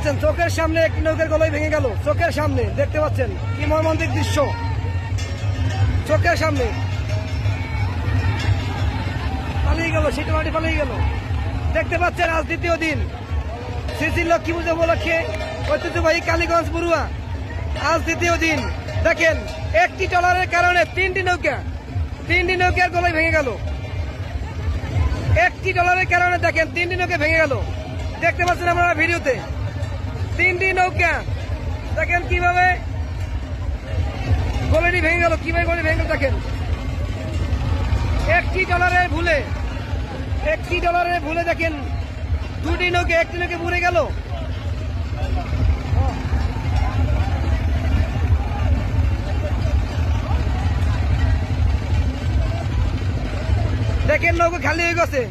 পাচ্ছেন চোখের সামনে একটি নৌকার গলায় ভেঙে গেল, চোখের সামনে দেখতে পাচ্ছেন কি মর্মান্তিক দৃশ্য, চোখের সামনে পালিয়ে গেল, সেটা মাটি পালিয়ে গেল। দেখতে পাচ্ছেন আজ দ্বিতীয় দিন শ্রী লক্ষ্মী পুজো উপলক্ষে ঐতিহ্যবাহী কালীগঞ্জ বড়ুয়া আজ দ্বিতীয় দিন। দেখেন একটি ট্রলারের কারণে তিনটি নৌকার গলায় ভেঙে গেল, একটি ট্রলারের কারণে দেখেন তিনটি নৌকা ভেঙে গেল। দেখতে পাচ্ছেন আপনারা ভিডিওতে তিনটি নৌকা দেখেন কিভাবে গলাটি ভেঙে গেল, কিভাবে গলাটি ভেঙে গেল। দেখেন একটি ট্রলারের ভুলে দেখেন দুটি নৌকা, একটি নৌকা পুড়ে গেল। দেখেন নৌকা খালি হয়ে গেছে।